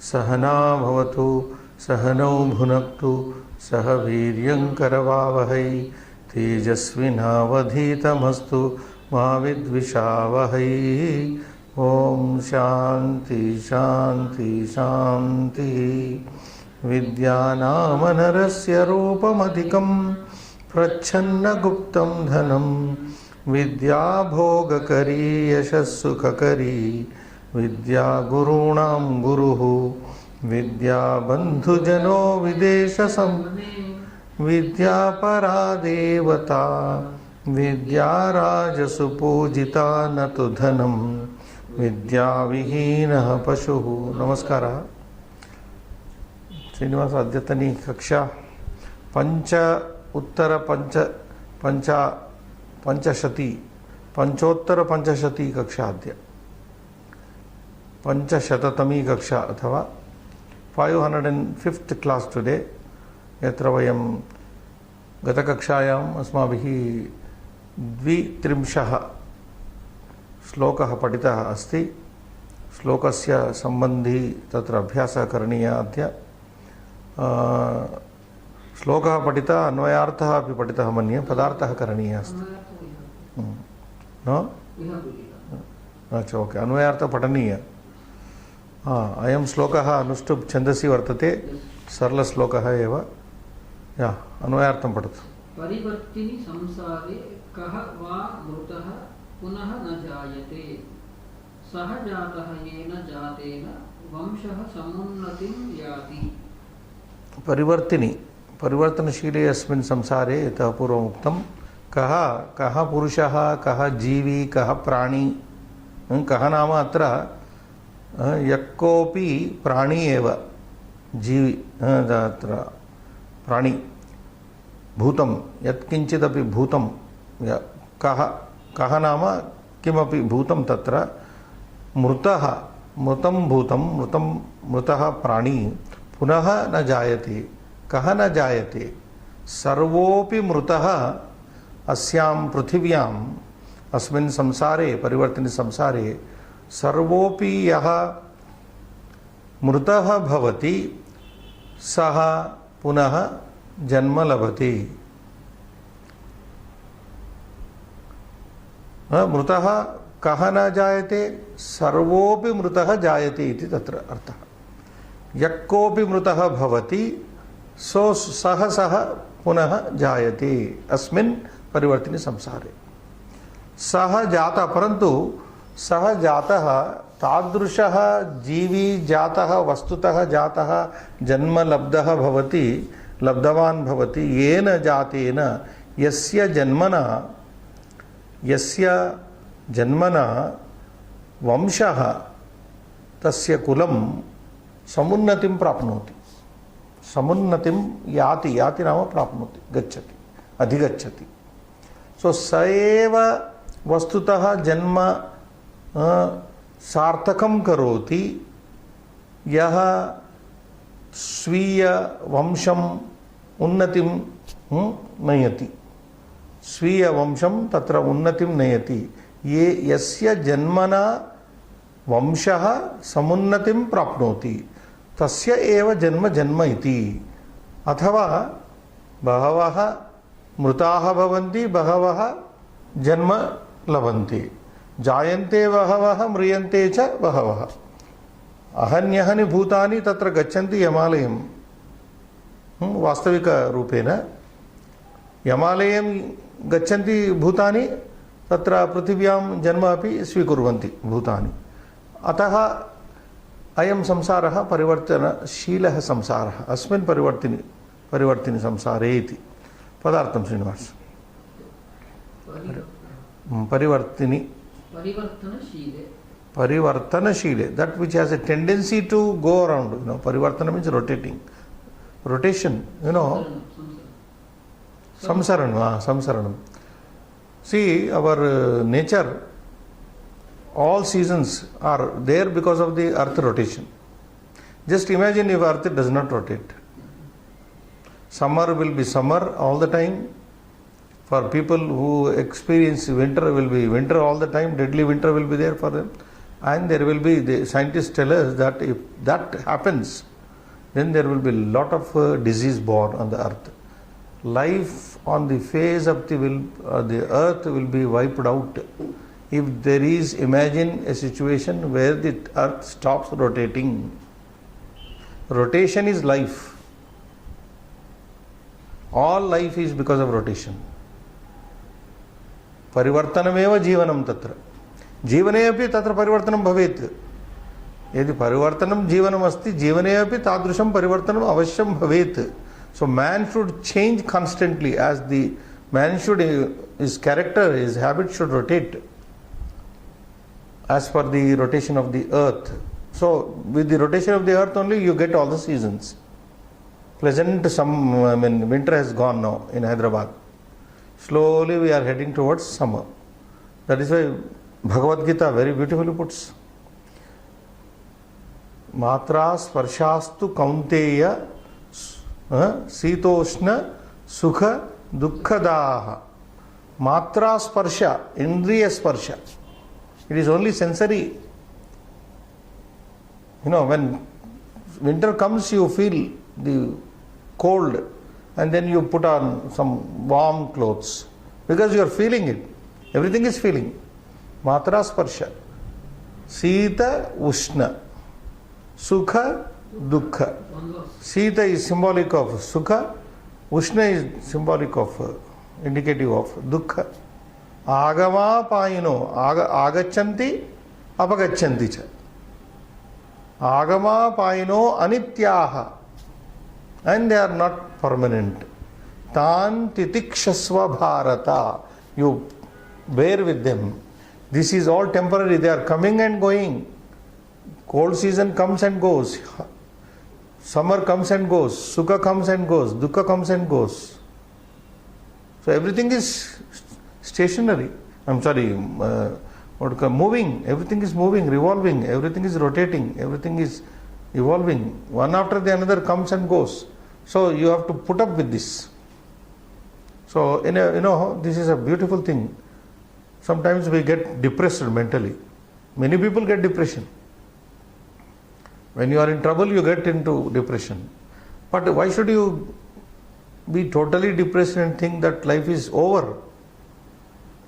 सहना भवतु सहनौ भुनक्तु सह वीर्यं करवावहै तेजस्विनावधीतमस्तु मा विद्विषावहै। ओम शांति शांति शांति। विद्यानामनरस्य रूपमधिकं प्रच्छन्न गुप्तं धनं विद्या भोगकरी यशस्सुखकरी विद्या गुरूणां गुरुः विद्या बन्धुजनो विदेशसं विद्या परा देवता विद्या राजसु पूजिता न तु धनं विद्या विहीनः पशुः। नमस्कार श्रीनिवास। अद्यतनी कक्षा पंचोत्तर पंचशती कक्षा अद्य पंचशततमी कक्षा अथवा 505th क्लास टुडे। यत्र वयं गतकक्षायाम् अस्माभिः 32 श्लोकः पठितः अस्ति। श्लोकस्य सम्बन्धी तत्र अभ्यासः करणीयः अद्य। श्लोकः पठितः, अन्वयार्थः अपि पठितः मन्ये, पदार्थः करणीयः अस्ति। अच्छा, ओके, अन्वयार्थः पठनीयः। अयं श्लोकः अनुष्टुप् छन्दसि वर्तते, सरलश्लोकः एव। या अन्वयार्थं पठतु। परिवर्तिनि संसारे कः वा मृतः पुनः न जायते, सः जातः येन जातेन वंशः समुन्नतिं याति। परिवर्तिनि, परिवर्तनशीले अस्मिन् संसारे यतः पूर्वम् उक्तं कः पुरुषः, कः जीवी, कः प्राणी। कः नाम अत्र यः कोऽपि प्राणी एव, जीवी अत्र प्राणी, भूतं यत्किञ्चिदपि भूतं, कः नाम किमपि भूतं तत्र मृतः, मृतं भूतं, मृतः प्राणी पुनः न जायते। कः न जायते? सर्वोऽपि मृतः अस्यां पृथिव्याम्, अस्मिन् संसारे, परिवर्तिनि संसारे सर्वोऽपि यः मृतः भवति सः पुनः जन्म लभते। मृतः कः न जायते? सर्वोऽपि मृतः जायते इति तत्र अर्थः। यः कोऽपि मृतः भवति सः पुनः जायते अस्मिन् परिवर्तिनि संसारे। सः जातः, परन्तु सः जातः तादृशः जीवी जातः, वस्तुतः जातः, जन्म लब्धः भवति, लब्धवान् भवति, येन जातेन, यस्य जन्मना वंशः, तस्य कुलं समुन्नतिं प्राप्नोति। समुन्नतिं याति, याति नाम प्राप्नोति, गच्छति, अधिगच्छति। सो स एव वस्तुतः जन्म सार्थकं करोति यः स्वीय वंशम् उन्नतिं नयति। स्वीय वंशं तत्र उन्नतिं नयति। ये यस्य जन्मना वंशः समुन्नतिं प्राप्नोति तस्य एव जन्म इति। अथवा बहवः मृताः भवन्ति, बहवः जन्म लभन्ते, जायन्ते बहवः, म्रियन्ते च बहवः। अहन्यहनि भूतानि तत्र गच्छन्ति यमालयं। वास्तविकरूपेण यमालयं गच्छन्ति भूतानि, तत्र पृथिव्यां जन्म अपि स्वीकुर्वन्ति भूतानि। अतः अयं संसारः परिवर्तनशीलः संसारः अस्मिन् परिवर्तिनि संसारे इति। पदार्थं Srinivas. परिवर्तनशीले, that which has a tendency to go around, you know. Parivartana means rotating, rotation, you know. Samsaranam. See, our nature, all seasons are there because of the earth rotation. Just imagine if earth does not rotate. Summer will be summer all the time. For people who experience winter will be winter all the time. Deadly winter will be there for them. And there will be, the scientists tell us that if that happens, then there will be a lot of disease born on the earth. Life on the face of the earth will be wiped out. If there is, imagine a situation where the earth stops rotating. Rotation is life. All life is because of rotation. Parivartanameva जीवनम तत्र. जीवने अपि तत्र परिवर्तनं भवेत्. यदि परिवर्तनं जीवनम् अस्ति, जीवने अपि तादृशं परिवर्तनं अवश्यं भवेत्. So man should change constantly as the man should, his character, his habit should rotate as per the rotation of the earth. So with the rotation of the earth only you get all the seasons. Pleasant winter has gone now in Hyderabad. Slowly we are heading towards summer. That is why Bhagavad Gita very beautifully puts, Matra sparshastu kaunteya sitoshna sukha dukkhadaha. Matra sparsha, indriya sparsha. It is only sensory. When winter comes, you feel the cold and then you put on some warm clothes because you are feeling it. Everything is feeling. Matra sparsha. Sita ushna. Sukha dukkha. Sita is symbolic of sukha. Ushna is symbolic of, indicative of dukkha. Agama payino. Agachanti apagachanti cha. Agama payino anityaha. And they are not permanent. Tan titikshasva bharata. You bear with them. This is all temporary. They are coming and going. Cold season comes and goes. Summer comes and goes. Sukha comes and goes. Dukkha comes and goes. So everything is stationary. Moving. Everything is moving, revolving. Everything is rotating. Everything is evolving. One after the another comes and goes. So you have to put up with this. So this is a beautiful thing. Sometimes we get depressed mentally. Many people get depression. When you are in trouble, you get into depression. But why should you be totally depressed and think that life is over?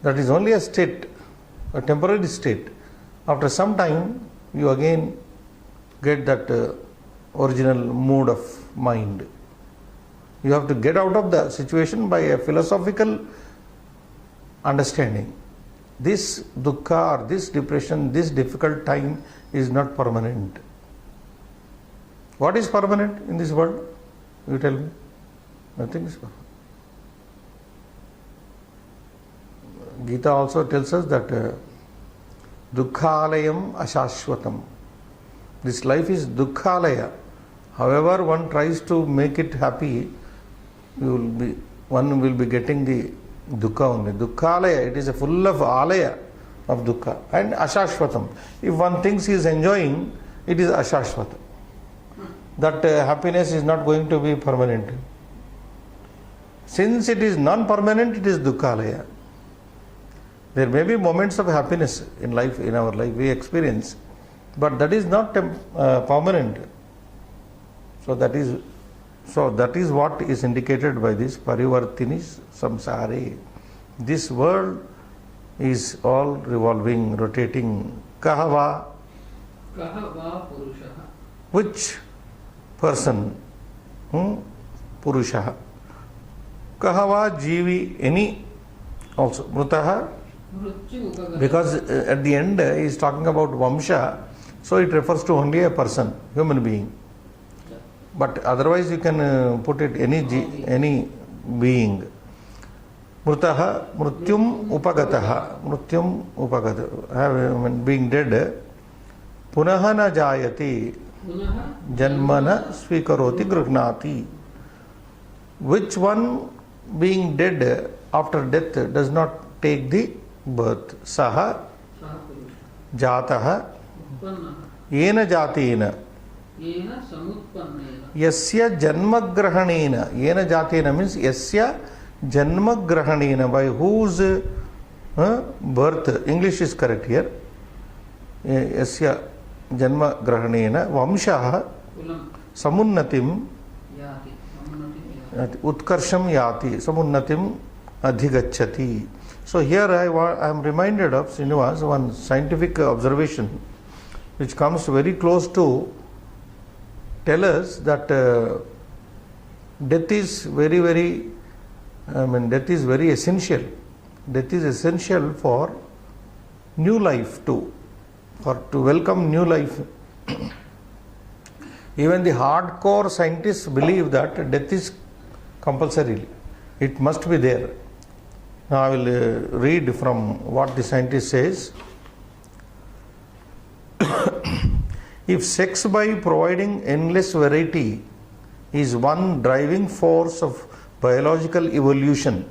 That is only a state, a temporary state. After some time, you again get that original mood of mind. You have to get out of the situation by a philosophical understanding. This dukkha or this depression, this difficult time is not permanent. What is permanent in this world? You tell me. Nothing is permanent. Gita also tells us that dukkhalayam ashashvatam. This life is dukkhalaya. However one tries to make it happy, one will be getting the dukkha only. Dukkhalaya, it is full of alaya of dukkha. And ashashvatam. If one thinks he is enjoying, it is ashashvatam. That happiness is not going to be permanent. Since it is non-permanent, it is dukkhalaya. There may be moments of happiness in life, in our life we experience, but that is not permanent. So that is what is indicated by this parivartini samsare. This world is all revolving, rotating. Kahava. Kahava purushaha. Which person? Purushaha. Kahava jivi, any also. Mrutaha. Because at the end he is talking about Vamsha, so it refers to only a person, human being. But otherwise you can put it any being. Mrutaha, mrutyum upagataha. Mrutyum upagataha. Being dead. Punaha na jayati. Janmana svikaroti gruhnati. Which one being dead after death does not take the birth? Saha jataha yena jatena yasya janmagrahanena. Yena jatena means yasya janmagrahanena, by whose birth, English is correct here, यस्य जन्म ग्रहणेन वंशः कुलं समुन्नतिं याति समुन्नतिं याति उत्कर्षं याति समुन्नतिं अधिगच्छति. So here I am reminded of Srinivas one scientific observation which comes very close to tell us that death is very death is very essential. Death is essential for new life too, for to welcome new life. Even the hardcore scientists believe that death is compulsory. It must be there. Now I will read from what the scientist says. If sex by providing endless variety is one driving force of biological evolution,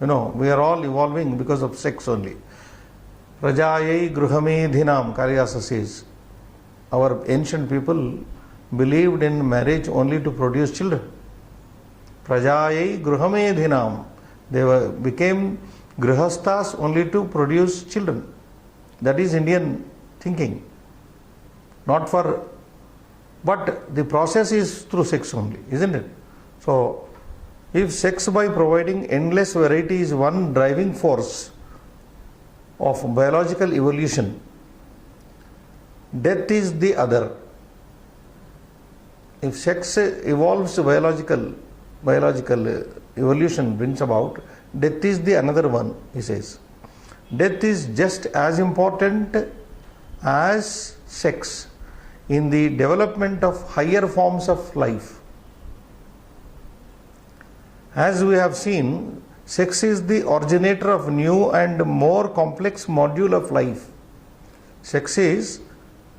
we are all evolving because of sex only. Prajayai gruhamedhinam, Karyasa says. Our ancient people believed in marriage only to produce children. Prajayai gruhamedhinam. They became grihasthas only to produce children. That is Indian thinking. Not for, but the process is through sex only, isn't it? So, if sex by providing endless variety is one driving force of biological evolution, death is the other. If sex evolves biological evolution brings about, death is the another one, he says. Death is just as important as sex in the development of higher forms of life. As we have seen, sex is the originator of new and more complex module of life. Sex is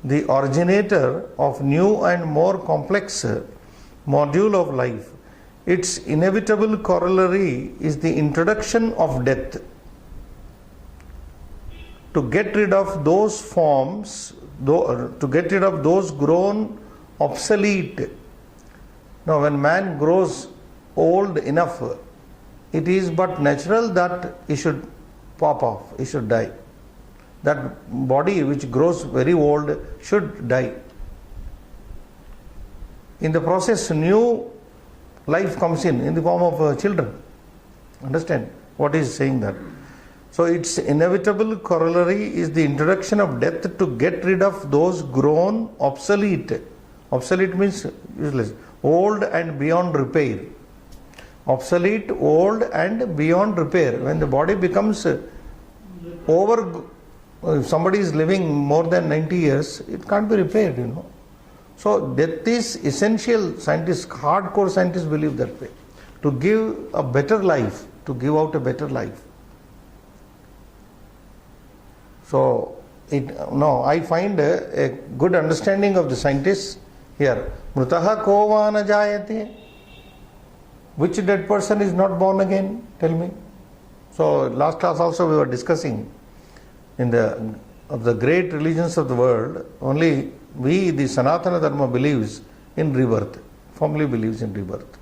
the originator of new and more complex module of life. Its inevitable corollary is the introduction of death. To get rid of those forms, to get rid of those grown obsolete. Now, when man grows old enough, it is but natural that he should pop off, he should die. That body which grows very old should die. In the process, new life comes in the form of children. Understand what he is saying there? So its inevitable corollary is the introduction of death to get rid of those grown obsolete. Obsolete means useless, old and beyond repair. Obsolete, old and beyond repair. When the body becomes over, if somebody is living more than 90 years, it can't be repaired, So death is essential. Scientists, hardcore scientists believe that way. To give a better life, to give out a better life. So, I find a good understanding of the scientists here. Mrutaha kova na jayate. Which dead person is not born again? Tell me. So, last class also we were discussing of the great religions of the world, only we, the Sanatana Dharma, believes in rebirth, firmly believes in rebirth.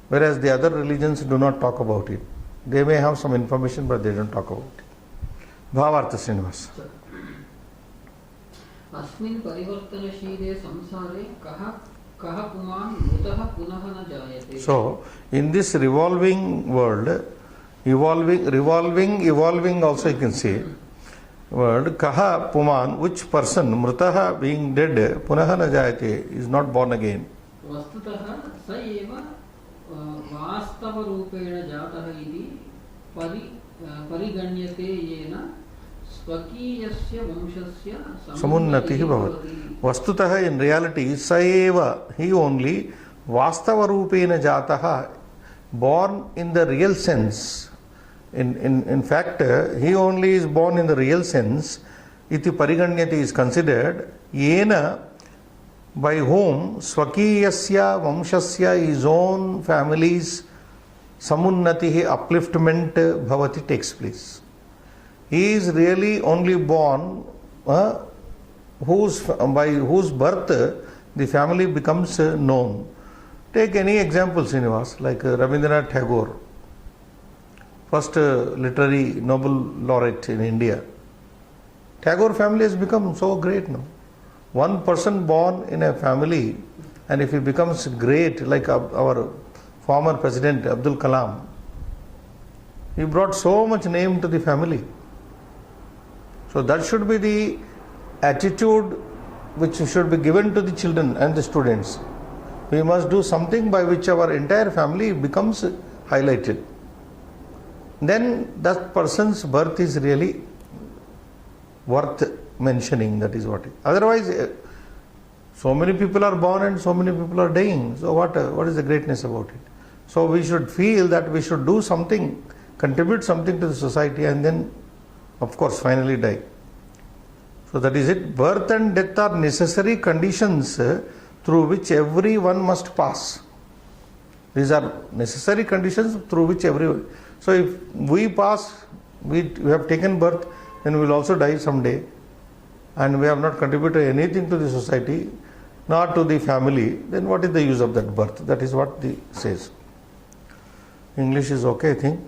Whereas the other religions do not talk about it. They may have some information, but they don't talk about it. Bhavartha Srinivas. अस्मिन् परिवर्तनशीले संसारे कः पुमान् मृतः पुनः न जायते. So, in this revolving world, evolving also you can say, word kaha puman, which person, mrutaha being dead, punaha na jayate, is not born again. वस्तुतः स एव वास्तवरूपेण जातः इति परिगण्यते येन स्वकीयस्य वंशस्य समुन्नतिः भवति. Vastutah, in reality, sa eva, he only, vastavarupeena jataha, born in the real sense. In fact, he only is born in the real sense. Iti pariganyati is considered yena, by whom swakiyasya vamshasya, his own family's samunnatihi, upliftment bhavati, takes place. He is really only born by whose birth the family becomes known. Take any example, Srinivas, like Rabindranath Tagore, first literary Nobel laureate in India. Tagore family has become so great now. One person born in a family, and if he becomes great, like our former president Abdul Kalam, he brought so much name to the family. So that should be the attitude which should be given to the children and the students. We must do something by which our entire family becomes highlighted. Then that person's birth is really worth mentioning. That is what it. Otherwise, so many people are born and so many people are dying. So what is the greatness about it? So we should feel that we should do something, contribute something to the society, and then, of course, finally die. So that is it. Birth and death are necessary conditions through which everyone must pass. These are necessary conditions through which everyone. So if we pass, we have taken birth, then we will also die someday, and we have not contributed anything to the society, nor to the family, then what is the use of that birth? That is what the says. English is okay, I think.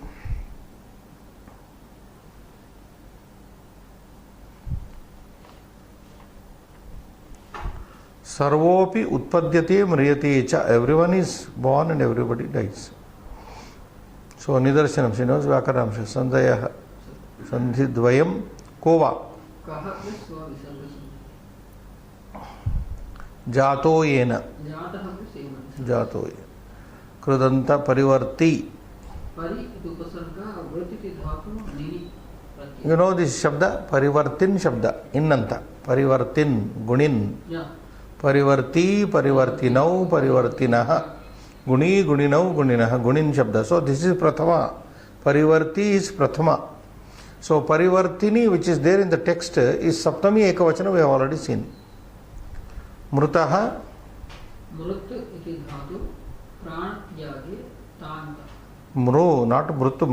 Sarvopi utpadyate mriyate cha. Everyone is born and everybody dies. So nidarshanam Srinivas Vyakaramsha Sandhaya Sandhidvayam Kova कः plus विसर्ग जातो येन जातः plus एव जातो येन कृदंत परिवर्ती. परि इति उपसर्ग वृत्ति इति धातु निनि प्रत्यय. You know this shabda parivartin shabda innanta parivartin gunin Yeah. परिवर्ती परिवर्तिनौ परिवर्तिनः गुणी गुणिनौ गुणिनः गुणिन shabda. So this is prathama. Parivarti is prathama. So parivartini, which is there in the text, is saptami ekavachana. We have already seen. Mrutaha मृत इति धातु प्राण त्यागे तांत. mru, not mrutu,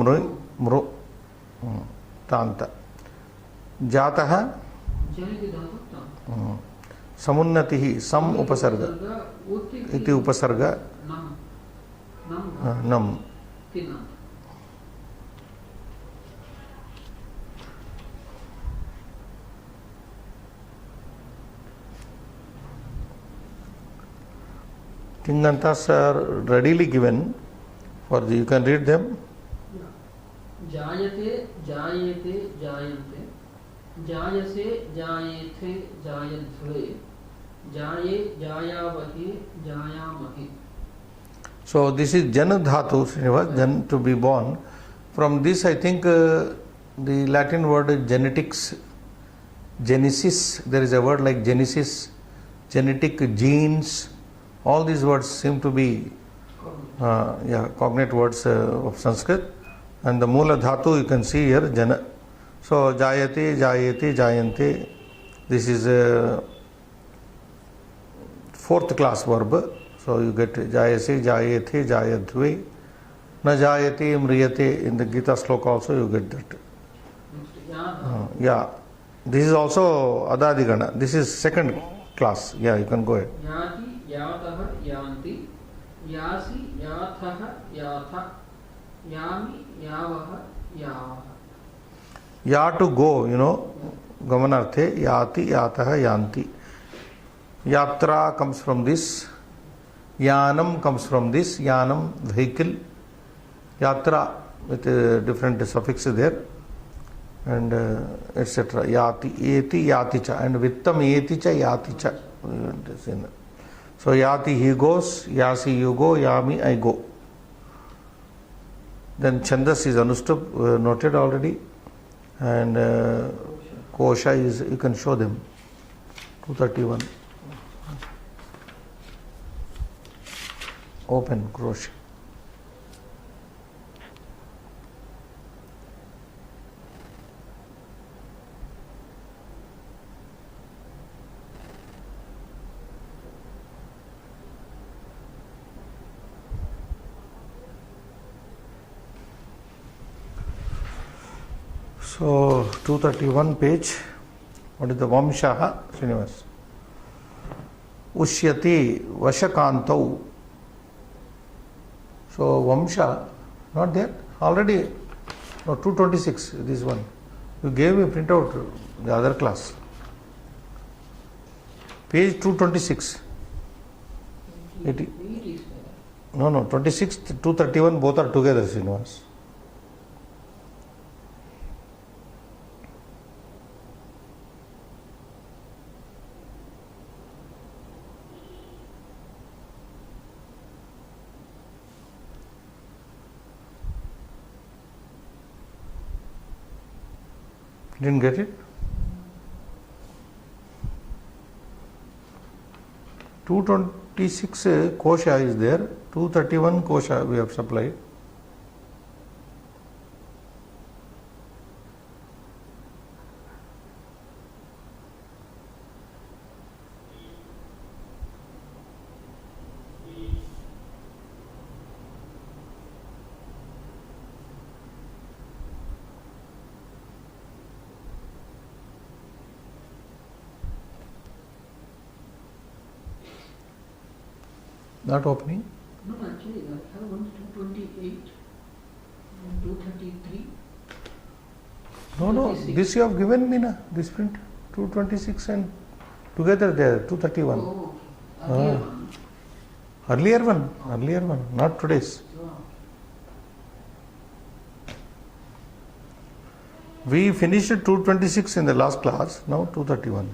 mru tanta. Jataha जन इति धातु तांत. samunnatihi sam upasarga iti upasarga नम नम nam. तिना. Tingantas are readily given for the, you can read them. जायते जायेते जायन्ते जायसे जायेथे जायध्वे जाये जायावहे जायामहे. So this is Jana Dhatu, Srinivas, Jan, to be born. From this I think the Latin word is genetics, genesis. There is a word like genesis, genetic, genes. All these words seem to be cognate words of Sanskrit. And the Mula Dhatu you can see here, Jana. So Jayate, Jayate, Jayante. This is a fourth class verb. So you get Jayase, Jayate, Jayadhve. Na Jayate, Mriyate. In the Gita sloka also you get that. Yeah. This is also Adadigana. This is second class. Yeah, you can go ahead. याति यातः यान्ति यासि याथः याथ यामि यावः यावः. Ya to go, you know, Gamanarthe, Yati, Yataha, Yanti. Yatra comes from this. Yanam comes from this. Yanam, vehicle. Yatra with different suffixes there. And etc. Yati, Eti, Yaticha. And Vittam, Eticha, Yaticha. So Yati, he goes. Yasi, you go. Yami, I go. Then Chandas is Anustup, noted already. And Kosha is, you can show them. 231. Open Kosha. So 231 page. What is the Vamshaha? Srinivas. Ushyati Vashakantau. So Vamsha, not there? Already, no, 226, this one. You gave me a printout, the other class. Page 226. It, It is no, 26, 231, both are together, Srinivas. Didn't get it? 226 kosha is there, 231 kosha we have supplied. Not opening? no, actually, I have only 228 and 233. No, 236. this you have given me, na, this print. 226 and together there, 231. Oh, earlier one. Earlier one, not today's. Oh. We finished 226 in the last class, now 231.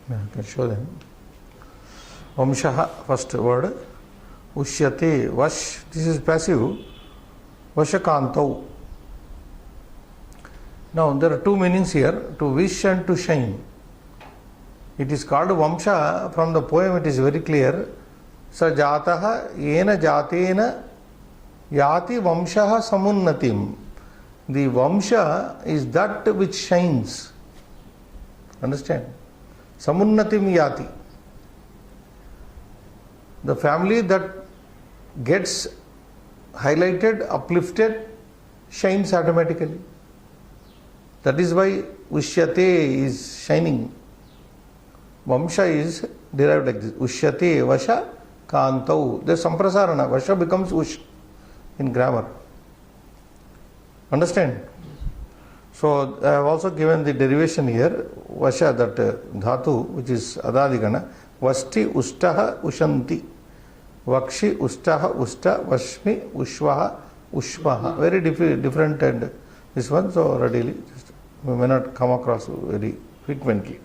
Yeah, I can show them. Vamshaha, first word. Ushyate, vash, this is passive. Vashakantau. Now, there are two meanings here, to wish and to shine. It is called Vamsha, from the poem it is very clear. Sa jataha yena jatena yati vamshaha samunnatim. The Vamsha is that which shines. Understand? Samunnatim yati. The family that gets highlighted, uplifted, shines automatically. That is why Ushyate is shining. Vamsha is derived like this. Ushyate Vasha Kantau. There is samprasarana. Vasha becomes Ush in grammar. Understand? So I have also given the derivation here. Vasha, that dhatu, which is Adadigana. Vasti Ustaha Ushanti. Vakshi Ustaha Usta. Vashmi Ushvaha Ushmaha. Very different and this one, so readily we may not come across very frequently.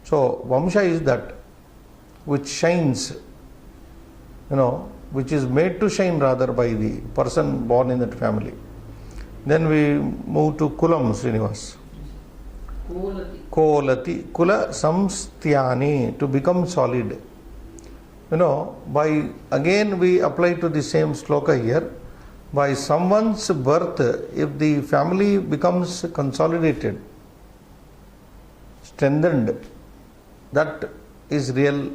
So Vamsha is that which shines, which is made to shine rather by the person born in that family. Then we move to Kulam, Srinivas. Kolati. Kolati, Kula Samstyani, to become solid. Again we apply to the same sloka here. By someone's birth, if the family becomes consolidated, strengthened, that is real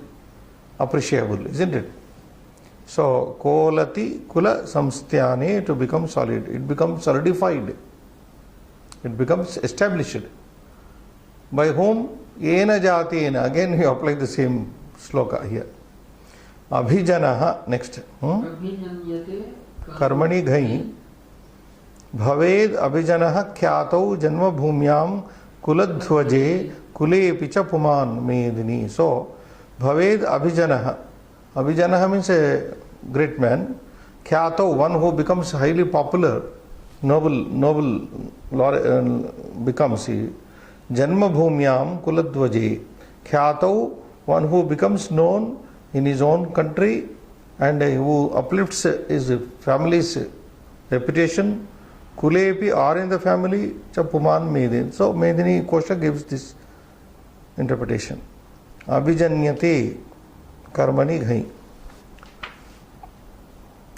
appreciable, isn't it? So, Kolati Kula Samstyane, to become solid. It becomes solidified. It becomes established. By whom? Yena Jatena. Again we apply the same sloka here. Abhijanaha, next. Abhijanyate कर्मणि घई भवेद अभिजनः ख्यातौ जन्म भूम्यां कुलध्वजे कुलेपि च पुमान् मेदिनी. So भवेद अभिजनः. Abhijanah means a great man. Khyatau, one who becomes highly popular, noble becomes he. Janma bhumyam kuladvaje. Khyatau, one who becomes known in his own country and who uplifts his family's reputation. Kulepi, or in the family, Chapuman Medin. So Medini Kosha gives this interpretation. Abhijanyate karmani ghai.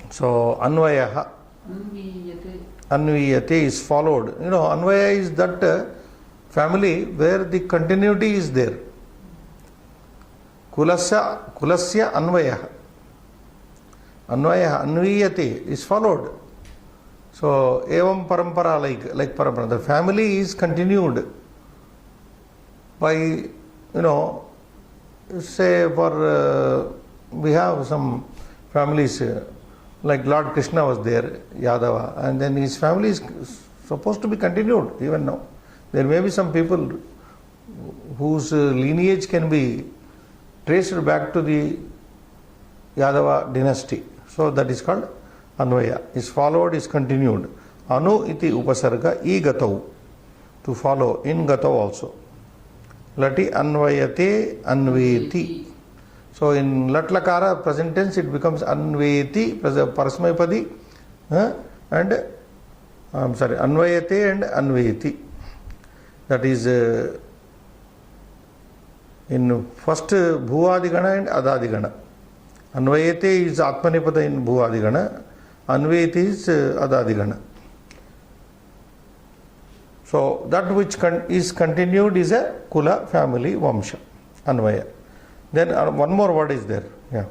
So Anvayaha. Anviyate is followed. Anvaya is that family where the continuity is there. Kulasya Anvayaha. Anvaya, Anviyate is followed. So, evam parampara, like parampara. The family is continued by, say for, we have some families, like Lord Krishna was there, Yadava, and then his family is supposed to be continued even now. There may be some people whose lineage can be traced back to the Yadava dynasty. So that is called Anvaya. Is followed, is continued. Anu iti upasarga I gatau. To follow, in gatau also. Lati anvayate anveti. So in latlakara present tense it becomes anveti, parasmaipadi, and anvayate and anveti. That is in first bhuvadigana and adadigana. Anvayate is atmanipada in bhuvadigana, anveti is adadigana. So that which is continued is a kula, family, vamsha, anvaya. Then one more word is there. Yeah.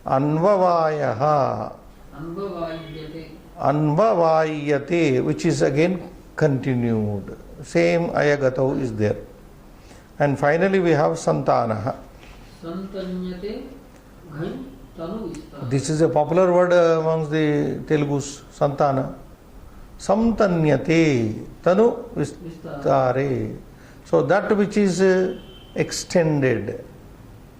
Anvavayaha. Anvavayate, which is again continued. Same ayagatau is there. And finally we have santanaha. Santanyate ghai tanu vistara. This is a popular word amongst the Telugus, santana. Samtanyate tanu vistare. So that which is extended.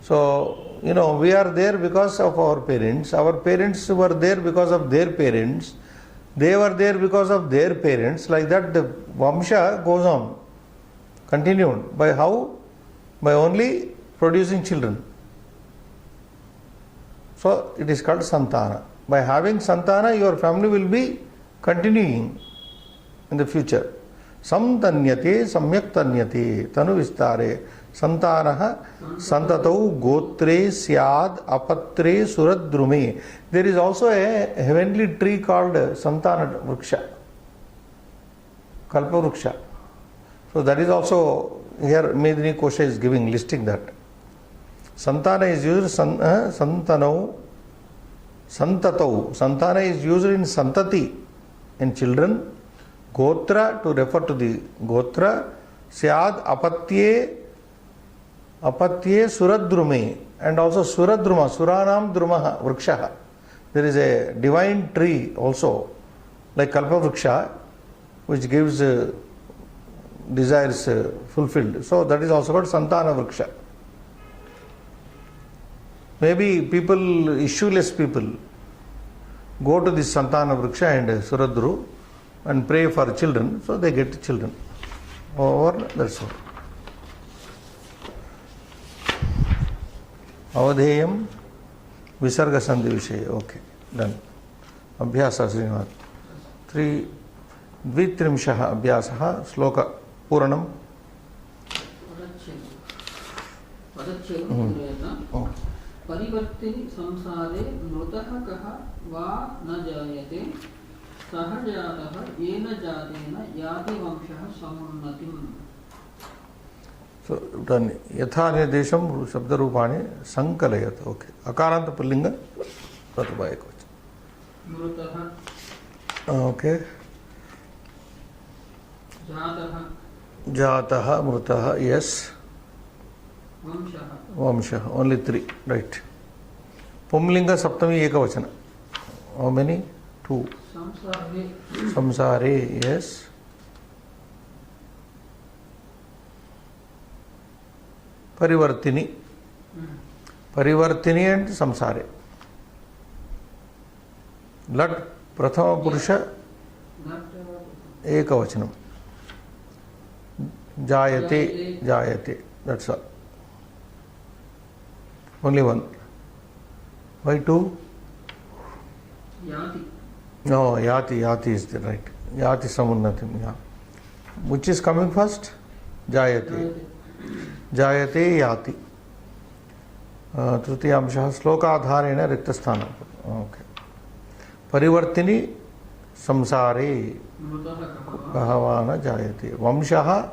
So, we are there because of our parents. Our parents were there because of their parents. They were there because of their parents. Like that, the Vamsha goes on. Continued. By how? By only producing children. So, it is called Santana. By having Santana, your family will be continuing in the future. Samtanyate, samyak tanyate, tanu vistare. Santanaha santatau gotre syad apatre suradrume. There is also a heavenly tree called Santana Vriksha, Kalpa Vriksha. So that is also here Medini Kosha is giving, listing that. Santana is used santanau, santatau. Santana is used in santati, in children. Gotra to refer to the gotra. Syad apatye suradrume, and also suradruma, suranam drumaha vrikshaha. There is a divine tree also, like kalpa vriksha, which gives desires fulfilled. So that is also called santana vriksha. Maybe people, issueless people, go to this santana vriksha and suradru and pray for children, so they get children. Or that's all. Avadheyam Visarga Sandhi Vishaya. Okay, done. Abhyasa Srinivas. 3-23 Abhyasaha Sloka Puranam. परिवर्तिनि संसारे मृतः कः वा न जायते सहजातः येन जातेन याति वंशः समुन्नतिम्. So done. Yatha nirdeşam shabda rupani sankalayat. Okay. Akaranta pullinga pratibhaya koch. Mrutaha. Okay. Jataha. Jataha, mrutaha, yes. Vamshaha. Vamshaha. Only 3. Right. Pumlinga saptami ekavachana. How many? 2. Samsare. Samsare, yes. Parivartini. Parivartini and samsare. Lat prathama purusha ekavachanam. Jayate, jayate. That's all. Only one. Why 2? Yati. No, yati, yati is the right. Yati samunnatim, yeah. Which is coming first? Jayate. Jayate yati. Trutiyamshaha slokadharena riktasthanam. Okay. Parivartini samsare kahava jayate. Vamshaha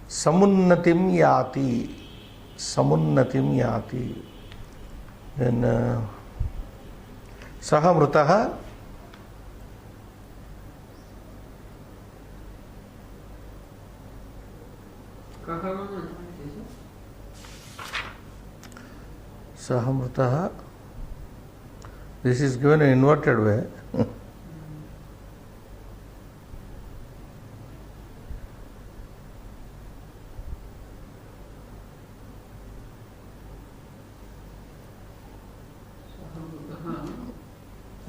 samunnatim yati. Samunnatim yati. Then सः मृतः कः वा न जायते सः मृतः. This is given in inverted way.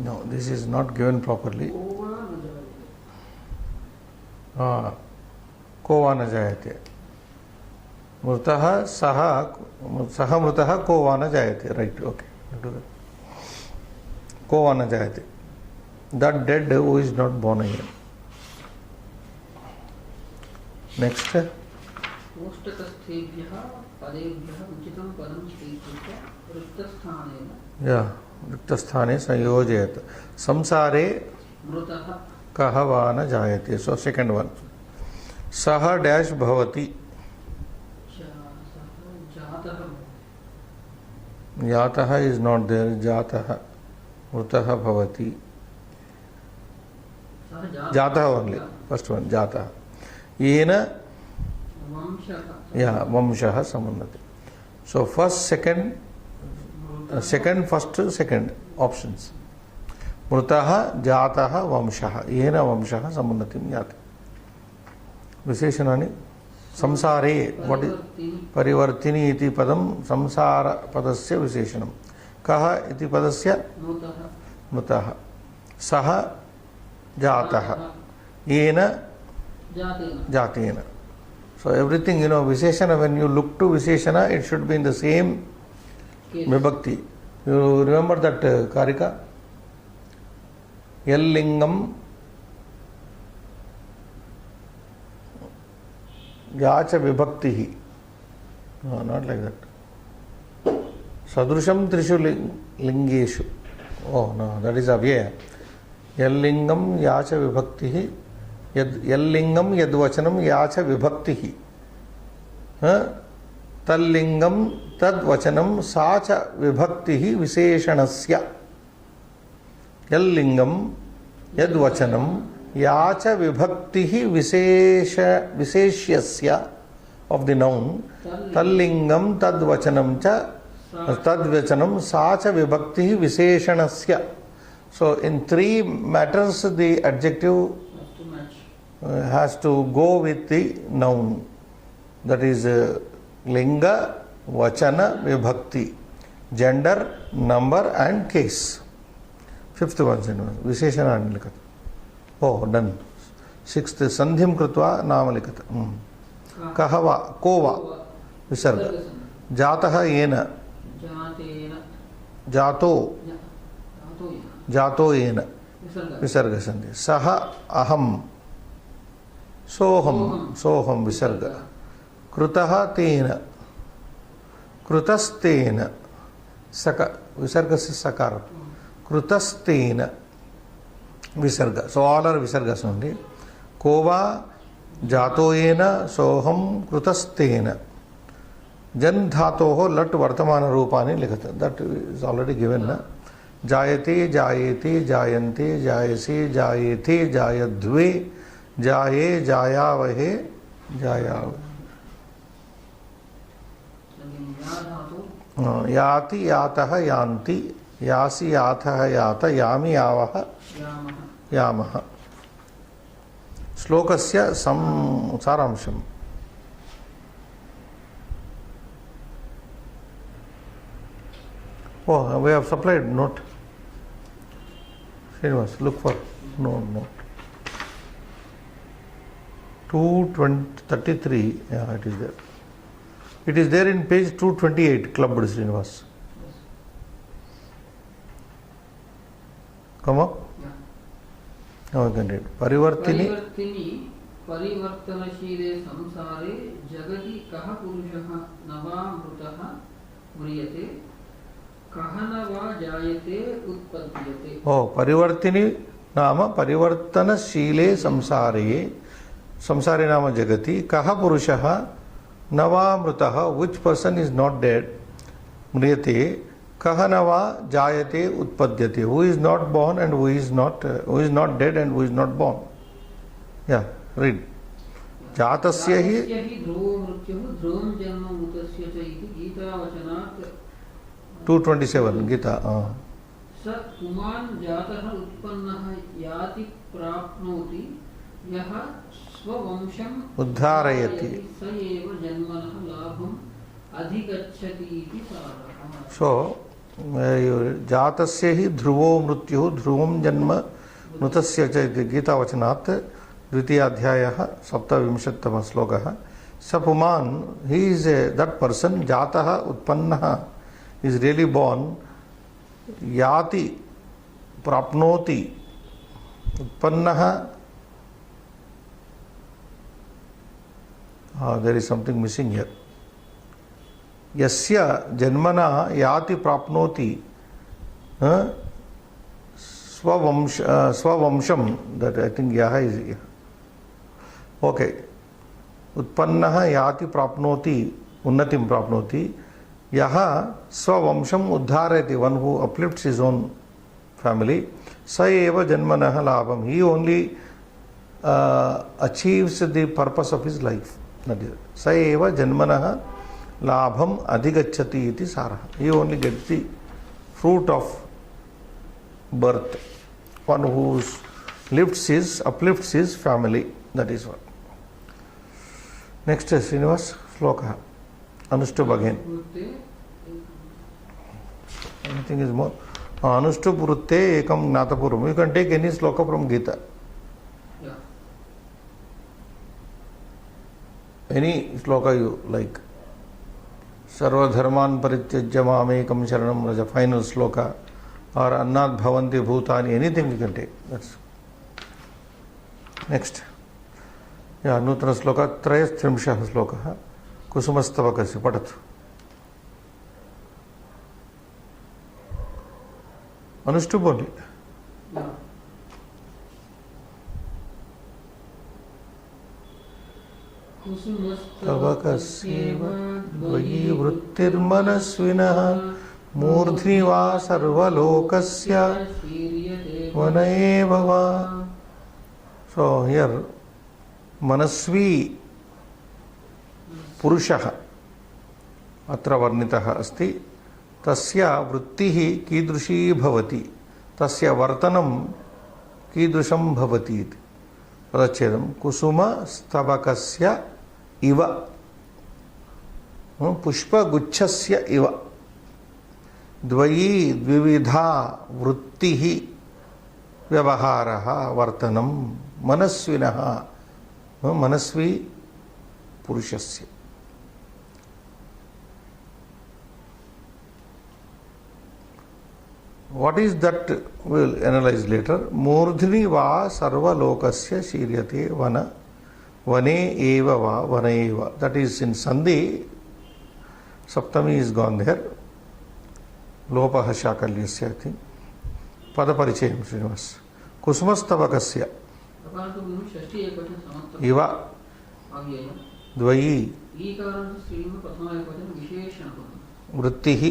No, this is not given properly. को वा न जायते को वा न जायते. मृतः सः मृतः को वा न जायते. Right, okay. को वा न जायते. That dead who is not born again. Next. कोष्टकस्थेभ्यः पदेभ्यः उचितं पदं स्वीकृत्य रिक्तस्थानेन Yeah, रिक्तस्थाने संयोजयत. संसारे मृतः कः वा न जायते. So second one. सः डैश भवति. जातः जातः is not there. जातः मृतः भवति. सः जातः only. First one जातः. येन वंशः या वंशः समुन्नति. So first, second, first, second options. मृतः जातः वंशः येन वंशः समुन्नतिं याति. विशेषणानि संसारे what is परिवर्तिनी इति पदं संसार पदस्य विशेषणं. कः इति पदस्य मृतः मृतः. सः जातः येन जातेन जातेन. So everything, Visheshana, when you look to Visheshana, it should be in the same case Vibhakti. You remember that Karika? Yallingam Yacha Vibhaktihi. No, not like that. Sadrusham Trishu Lingeshu. Oh, no, that is Avyaya. Yallingam Yacha Vibhaktihi. यल्लिंगम यद्वचनम याच विभक्ति ही तल्लिंगम तद्वचनम साच विभक्ति ही विशेषणस्य. यल्लिंगम यद्वचनम याच विभक्ति ही विशेष्यस्य of the noun. तल्लिंगम तद्वचनम च तद्वचनम साच विभक्ति ही विशेषणस्य. So in three matters the adjective has to go with the noun, that is linga, vachana, vibhakti, gender, number and case. Fifth one, visheshana anilikat. Oh, done. Sixth, sandhim krutva namalikat. Kahava, kova, visarga. Jataha yena, jato, jato yena, visarga sandhi. Saha aham, सोहम सोहम विसर्ग. कृतः तेन कृतस्तेन सक विसर्ग से सकार. कृतस्तेन विसर्ग. So all are visargas only. कोवा जातो येन सोहम कृतस्तेन. जन धातोः लट वर्तमान रूपानि लिखत. That is already given na. जायते जायेते जायन्ते जायसे जायेते जायध्वे जाये जायावहे जायाव. याति यातः यान्ति यासि याथः यात यामि यावः यामः. श्लोकस्य सारांशम्. Oh, we have supplied note. Srinivas, look for note. 233, yeah, it is there. It is there in page 228, clubbed, Srinivas. Come up. Yeah. Now we can read. Parivartini. परिवर्तनशीले संसारे जगति कः पुरुषः न वा मृतः म्रियते कः न वा जायते उत्पद्यते. Oh, परिवर्तिनी नाम परिवर्तनशीले संसारे. Samsare nama jagati. Kaha purushaha nava mrutaha. Which person is not dead? Mriyate. कह न वा जायते उत्पद्यते. Who is not born and who is not dead and who is not born. Yeah, read. जातस्य हि ध्रुवो मृत्युः ध्रुवं जन्म मृतस्य च इति गीतावचनात् 227 गीता. स पुमान् जातः उत्पन्नः याति प्राप्नोति यः स्ववंशम् उद्धारयति स एव जन्मनः लाभम् अधिगच्छति इति सारः. So जातस्य हि ध्रुवो मृत्युः ध्रुवं जन्म मृतस्य च इति गीतावचनात् द्वितीयाध्यायः 27तमः श्लोकः. स पुमान्, he is that person, जातः उत्पन्नः, is really born, याति प्राप्नोति उत्पन्नः. There is something missing here. यस्य जन्मना याति प्राप्नोति स्ववंशम, that I think यह is okay. उत्पन्नः याति प्राप्नोति उन्नतिं प्राप्नोति यः स्ववंशम उद्धारयति, one who uplifts his own family, स एव जन्मनः लाभम, he only achieves the purpose of his life. स एव जन्मनः लाभम अधिगच्छति इति सारः. He only gets the fruit of birth, one who uplifts his family. That is what. Next is Srinivas Shloka. Anushtubh again. Anything is more? Anushtubh Vrutte Ekam Gnatapuram. You can take any shloka from Gita. Yeah. Any shloka you like. Sarva dharman parityajya mamekam sharanam raja, final shloka, or annat bhavanti bhutani, anything you can take. That's next. Yeah, nutana shloka त्रयस्त्रिंशः श्लोकः कुसुमस्तवकस्य पठतु. Anushtubh only. Yeah. कुसुमस्तवकस्यैव द्वयी वृत्तिर्मनस्विनः मूर्ध्नि वा सर्वलोकस्य one एव वा. So here मनस्वी पुरुषः अत्र वर्णितः अस्ति. तस्य वृत्तिः कीदृशी भवति, तस्य वर्तनं कीदृशं भवति इति पदच्छेदं. कुसुमस्तबकस्य इव, पुष्पगुच्छस्य इव, द्वयी द्विविधा वृत्तिः व्यवहारः वर्तनं मनस्विनः, मनस्वी पुरुषस्य. What is that? We will analyze later. Murdhini va sarvalokasya shiryate vana vane eva va vana eva. That is in Sandhi. Saptami is gone there. Lopaha shakalyasya, I think. Padaparichayam Srinivas. Kusumastabakasya iva dvayi वृत्तिः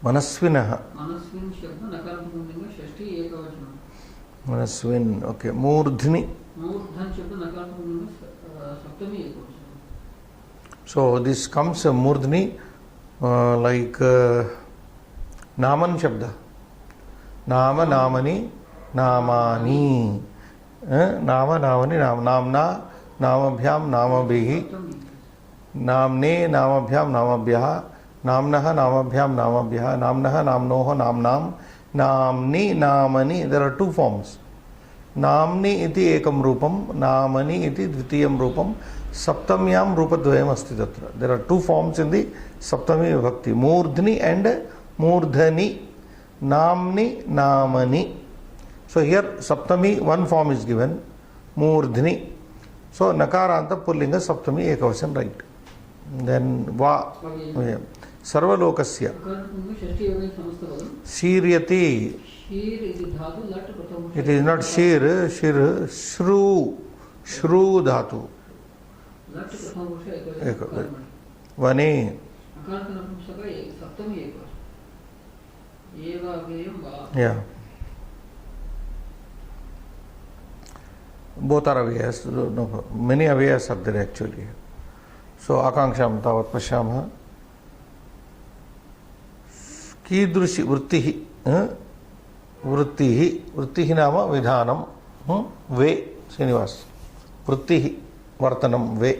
मनस्विनः. मनस्विन. Okay. मूर्ध्नि. So this comes मूर्ध्नि like नामन शब्द. नाम नामनि नामानि, नाम नामनि नाम, नामना नामभ्याम नामभिः, नामने नामभ्याम नामभ्यः, नामनः नामभ्याम नामभ्यः, नामनः नामनोः नामनाम, नामनि नामनि. There are two forms. नामनि इति एकं रूपं, नामनि इति द्वितीयं रूपं. सप्तम्यां रूपद्वयम् अस्ति तत्र. There are two forms in the सप्तमी विभक्ति, मूर्ध्नि and मूर्धनि. Namni namani. So here saptami one form is given, मूर्धनि. So nakaranta pullinga saptami ekavachan, right. Then va sarvalokasya shiryati. It is not shir, shru dhatu. वने. अकारांत नपुंसक सप्तमी एकवचन. एव अव्ययम वा. Yeah. Both are avyayas. No, many avyayas are there actually. So akanksham tavat pashyamah. कीदृशी वृत्तिः वृत्तिः नाम विधानं वे श्रीनिवास वृत्तिः वर्तनं वे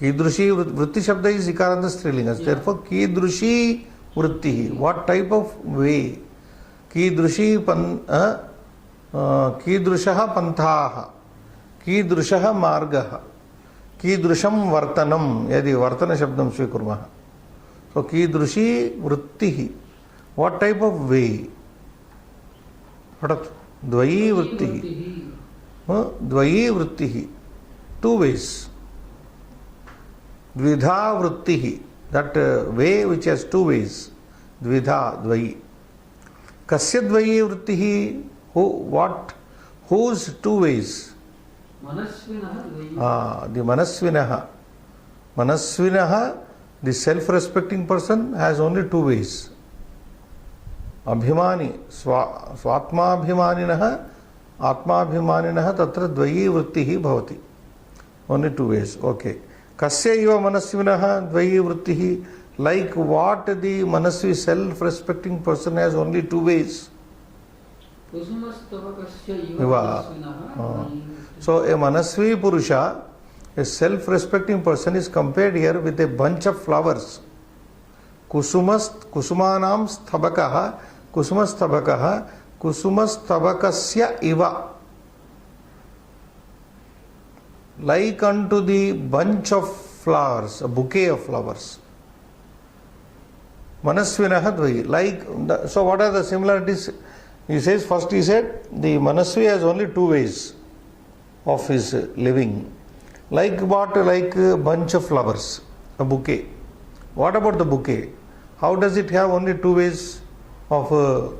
कीदृशी वृत्ति शब्द इज इकारांत स्त्रीलिंग देयरफॉर कीदृशी वृत्तिः व्हाट टाइप ऑफ वे कीदृशः पंथाः कीदृशः मार्गः कीदृशं वर्तनं यदि वर्तन शब्दं स्वीकुर्मः so कीदृशी वृत्तिः what type of way द्वयी वृत्तिः two ways द्विधा वृत्तिः that way which has two ways द्विधा द्वयी कस्य द्वयी वृत्तिः whose two ways the मनस्विनः the self-respecting person has only two ways. Abhimani, Swatmabhimaninah, Atmabhimaninah, Tatra Dvayi Vrittihi Bhavati. Only two ways. Okay. Kasya iva manasvinah Dvayi Vrittihi. Like what the manasvi self-respecting person has only two ways. So a manasvi purusha, a self-respecting person is compared here with a bunch of flowers. Kusumanam sthabakaha, kusumastabakasya iva. Like unto the bunch of flowers, a bouquet of flowers. Manasvinaha dvayi. So what are the similarities? He says, first he said, the manasvi has only two ways of his living. Like what? Like a bunch of flowers, a bouquet. What about the bouquet? How does it have only two ways of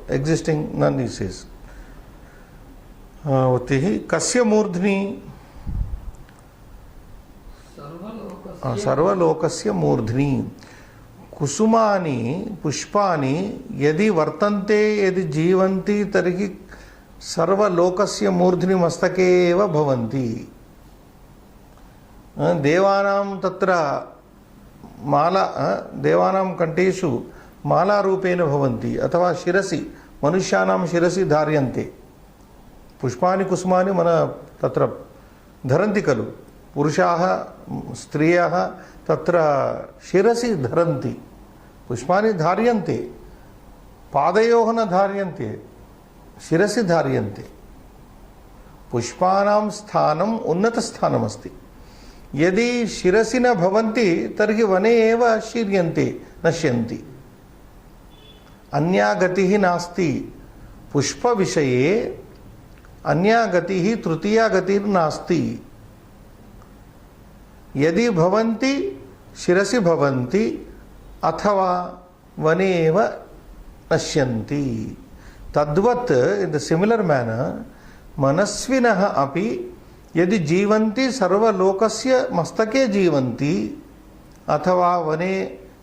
existing? None, he says. Kasya murdhni sarvalokasya murdhni kusumani pushpani yadi vartante yadi jivanti tarhi sarvalokasya murdhni mastake eva bhavanti. देवानां तत्र माला देवानां कंठेषु माला रूपेण भवन्ति अथवा शिरसि मनुष्याणां शिरसि धार्यन्ते पुष्पाणि कुसुमानि मन तत्र धरन्ति खलु पुरुषाः स्त्रियः तत्र शिरसि धरन्ति पुष्पाणि धार्यन्ते पादयोः न धार्यन्ते शिरसि धार्यन्ते पुष्पाणां स्थानम् उन्नतस्थानमस्ति यदि शिरसि न भवन्ति तर्हि वने एव शीर्यन्ते नश्यन्ति अन्या गतिः नास्ति पुष्प विषये अन्या गतिः तृतीया गतिर्नास्ति यदि भवन्ति शिरसि भवन्ति अथवा वने एव नश्यन्ति तद्वत् in the similar manner मनस्विनः अपि यदि जीवन्ति सर्वलोकस्य मस्तके जीवन्ति अथवा वने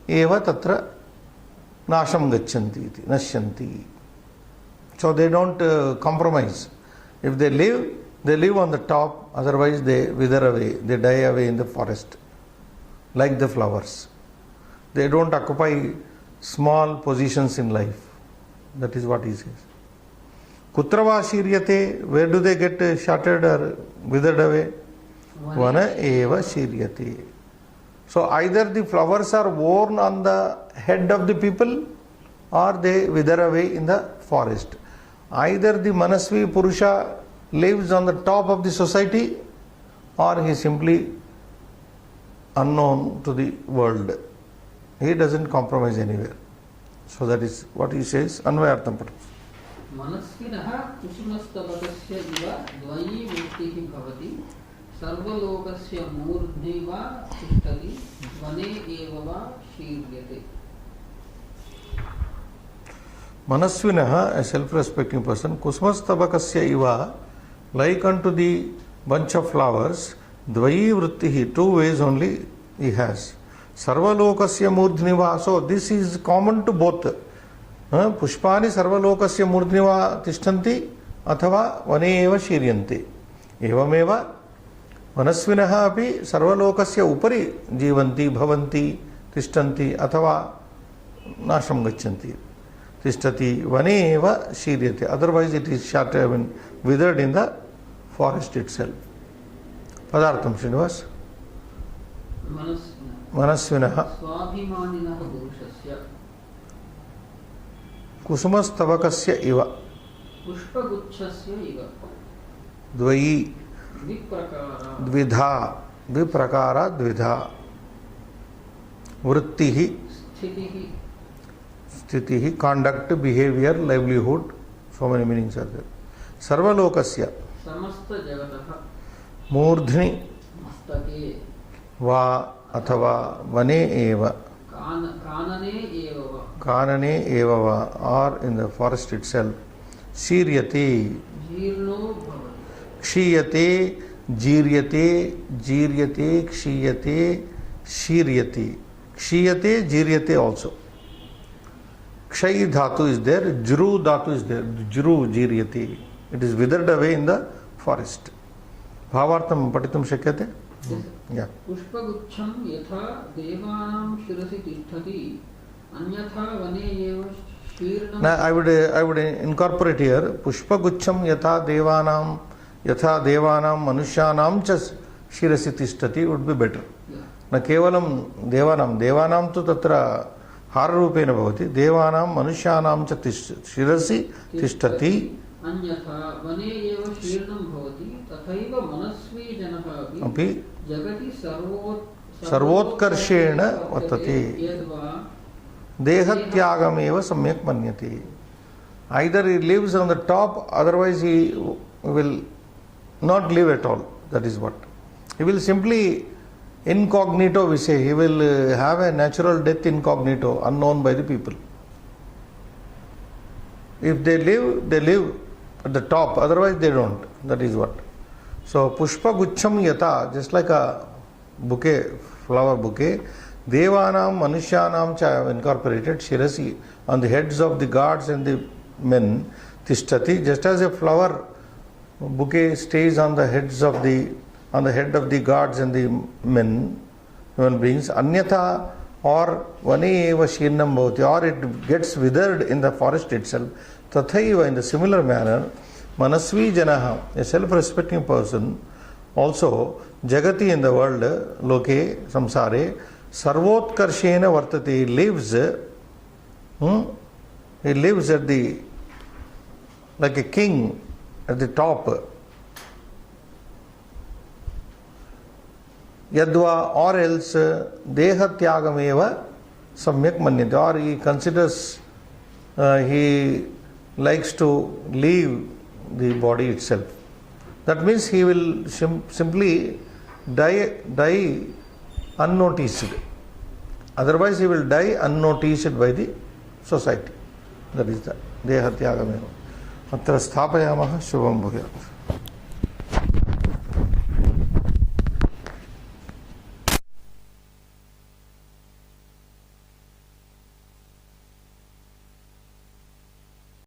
एव तत्र नाशं गच्छन्ति इति नश्यन्ति. So they don't compromise. If they live on the top, otherwise they wither away, they die away in the forest like the flowers. They don't occupy small positions in life. That is what he says. Kutrava shiryate, where do they get shattered or withered away? Vana eva shiryate. So either the flowers are worn on the head of the people or they wither away in the forest. Either the manasvi purusha lives on the top of the society or he is simply unknown to the world. He doesn't compromise anywhere. So that is what he says. Anvayartham patu. मनस्विनः कुसुमस्तबकस्य इव द्वयी वृत्तिः भवति सर्वलोकस्य मूर्ध्नि वा तिष्ठति वने एव वा शीर्यते. Manasvinah, a self-respecting person, kusumastabakasya iva, like unto the bunch of flowers, dvayi vrittihi, two ways only he has. सर्वलोकस्य मूर्ध्नि वा. So this is common to both. पुष्पाणि सर्वलोकस्य मूर्ध्नि वा तिष्ठन्ति अथवा वने एव शीर्यन्ते. एवमेव मनस्विनः अपि सर्वलोकस्य उपरि जीवन्ति, भवन्ति, तिष्ठन्ति अथवा नाशं गच्छन्ति. तिष्ठति वने एव शीर्यते. Otherwise it is shot, withered in the forest itself. पदार्थं Srinivas. मनस्विनः स्वाभिमानिनः पुरुषस्य कुसुमस्तवकस्य इव पुष्पगुच्छस्य इव द्वयी द्विप्रकारा द्विधा वृत्तिः स्थितिः conduct, behavior, livelihood, so many meanings are there. सर्वलोकस्य समस्त जगतः मूर्ध्नि मस्तके वा अथवा वने एव कानने एव वा or in the forest itself शीर्यते जीर्णो भवति क्षीयते जीर्यते जीर्यते क्षीयते शीर्यते क्षीयते जीर्यते also. Kshay dhatu is there, jru dhatu is there, jru जीर्यते. It is withered away in the forest. भावार्थं पठितुं शक्यते? Yeah. पुष्पगुच्छं यथा देवानां शिरसि तिष्ठति अन्यथा वने एव शीर्णं. Now I would incorporate here पुष्पगुच्छं यथा देवानां मनुष्याणां च शिरसि तिष्ठति would be better. न केवलं देवानां तु तत्र हाररूपेण भवति. देवानां मनुष्याणां च शिरसि तिष्ठति अन्यथा वने एव शीर्णं भवति. तथैव मनस्वी जनः अपि जगति सर्वोत्कर्षेण वर्तते. देहत्यागमेव सम्यक् मन्यते. Either he lives on the top, otherwise he will not live at all. That is what. He will simply incognito, we say. He will have a natural death incognito, unknown by the people. If they live at the top, otherwise they don't. That is what. So pushpa guchcham yata, just like a bouquet, flower bouquet, devanam manushyanam cha I have incorporated shirasi, on the heads of the gods and the men, tishtati, just as a flower bouquet stays on the head of the gods and the men, human beings, anyatha or vane eva shirnam bhavati, or it gets withered in the forest itself. Tathaiva, in the similar manner, manasvi janaha, a self-respecting person, also jagati, in the world, loke, samsare, sarvotkarshena vartate, he lives at the, like a king at the top. Yadva, or else dehatyagameva samyak manyate, or he considers, he likes to leave the body itself. That means he will simply die unnoticed. Otherwise he will die unnoticed by the society. That is the dehatyagameva. Atra sthapayamah shubham bhuyat.